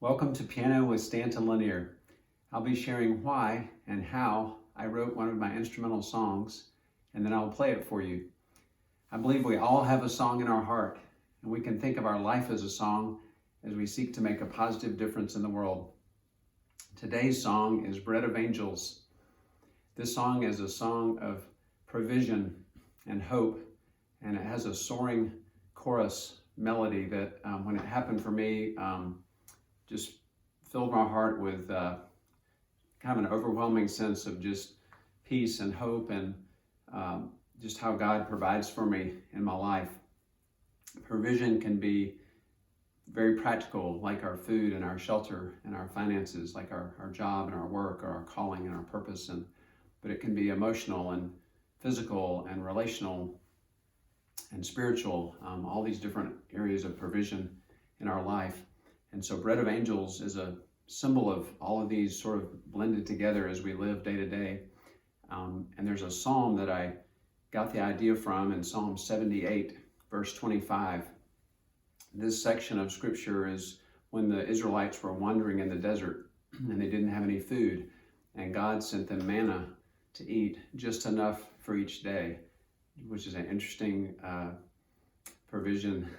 Welcome to Piano with Stanton Lanier. I'll be sharing why and how I wrote one of my instrumental songs, and then I'll play it for you. I believe we all have a song in our heart, and we can think of our life as a song as we seek to make a positive difference in the world. Today's song is Bread of Angels. This song is a song of provision and hope, and it has a soaring chorus melody that when it happened for me, just filled my heart with kind of an overwhelming sense of just peace and hope and just how God provides for me in my life. Provision can be very practical, like our food and our shelter and our finances, like our job and our work or our calling and our purpose. But it can be emotional and physical and relational and spiritual, all these different areas of provision in our life. And so Bread of Angels is a symbol of all of these sort of blended together as we live day to day. And there's a psalm that I got the idea from in Psalm 78, verse 25. This section of scripture is when the Israelites were wandering in the desert and they didn't have any food, and God sent them manna to eat, just enough for each day, which is an interesting provision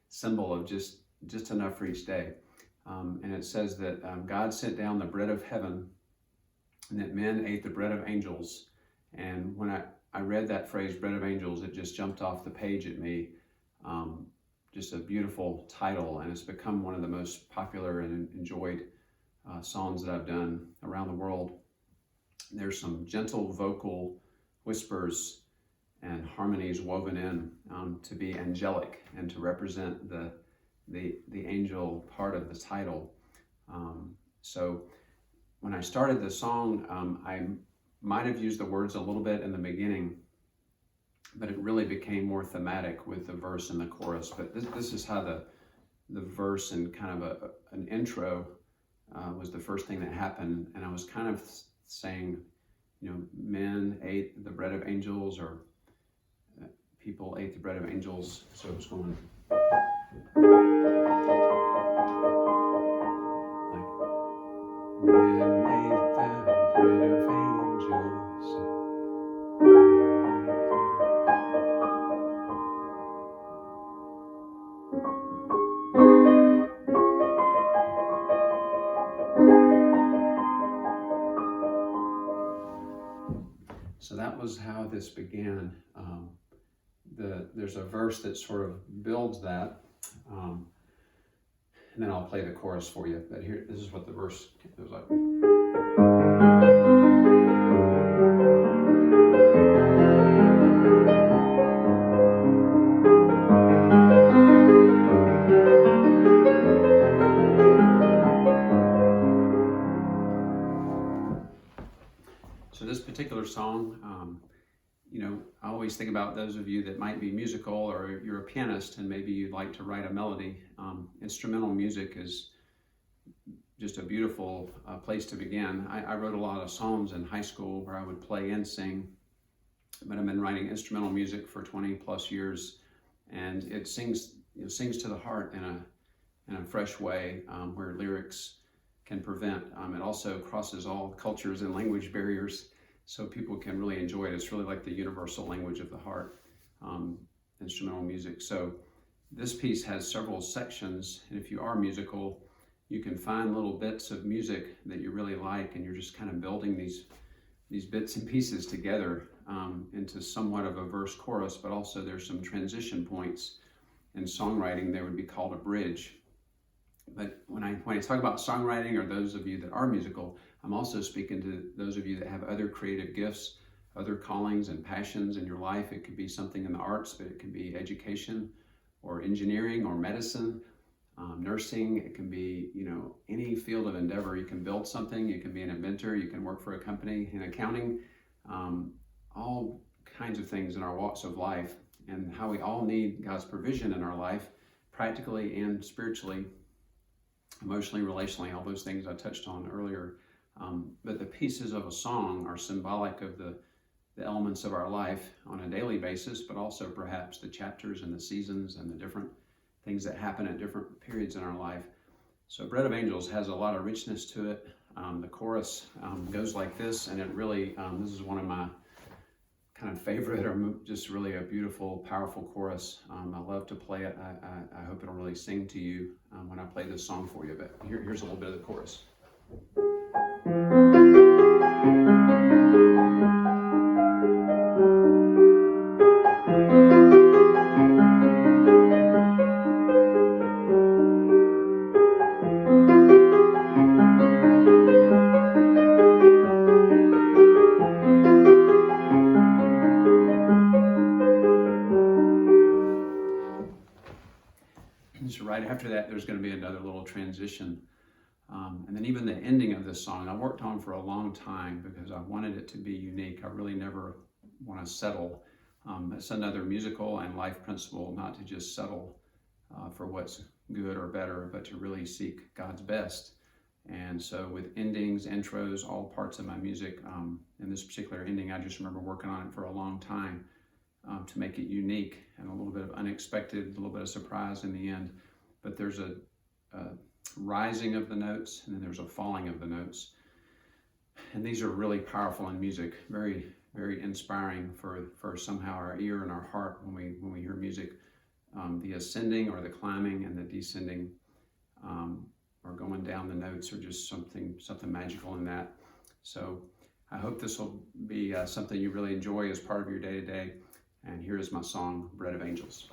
symbol of just enough for each day. And it says that God sent down the bread of heaven and that men ate the bread of angels. And when I read that phrase, bread of angels, it just jumped off the page at me. Just a beautiful title, and it's become one of the most popular and enjoyed songs that I've done around the world. There's some gentle vocal whispers and harmonies woven in to be angelic and to represent the angel part of the title. So when I started the song, I might have used the words a little bit in the beginning, but it really became more thematic with the verse and the chorus. But this is how the verse and kind of an intro was the first thing that happened. And I was kind of saying, men ate the bread of angels, or people ate the bread of angels. So it was going men ate the bread of angels. So that was how this began. There's a verse that sort of builds that. And then I'll play the chorus for you. But here, this is what the verse goes like. So this particular song, I always think about those of you that might be musical, or you're a pianist and maybe you'd like to write a melody. Instrumental music is just a beautiful place to begin. I wrote a lot of psalms in high school where I would play and sing, but I've been writing instrumental music for 20 plus years, and it sings to the heart in a fresh way, where lyrics can prevent. It also crosses all cultures and language barriers, so people can really enjoy it. It's really like the universal language of the heart, instrumental music. So this piece has several sections, and if you are musical, you can find little bits of music that you really like, and you're just kind of building these bits and pieces together into somewhat of a verse chorus, but also there's some transition points. In songwriting, they would be called a bridge. But when I talk about songwriting, or those of you that are musical, I'm also speaking to those of you that have other creative gifts, other callings and passions in your life. It could be something in the arts, but it could be education or engineering or medicine, nursing. It can be, any field of endeavor. You can build something. You can be an inventor. You can work for a company in accounting, all kinds of things in our walks of life, and how we all need God's provision in our life, practically and spiritually, emotionally, relationally, all those things I touched on earlier. But the pieces of a song are symbolic of the elements of our life on a daily basis, but also perhaps the chapters and the seasons and the different things that happen at different periods in our life. So Bread of Angels has a lot of richness to it. The chorus goes like this, and it really, this is one of my kind of favorite, or just really a beautiful, powerful chorus. I love to play it. I hope it'll really sing to you when I play this song for you, but here's a little bit of the chorus. So right after that, there's going to be another little transition. And then even the ending of this song, I worked on for a long time because I wanted it to be unique. I really never want to settle. It's another musical and life principle, not to just settle for what's good or better, but to really seek God's best. And so with endings, intros, all parts of my music, in this particular ending, I just remember working on it for a long time to make it unique and a little bit of unexpected, a little bit of surprise in the end. But there's a rising of the notes, and then there's a falling of the notes. And these are really powerful in music, very, very inspiring for somehow our ear and our heart when we hear music. The ascending or the climbing and the descending or going down the notes are just something magical in that. So I hope this will be something you really enjoy as part of your day-to-day. And here is my song, Bread of Angels.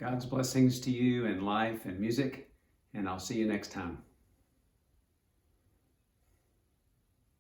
God's blessings to you in life and music, and I'll see you next time.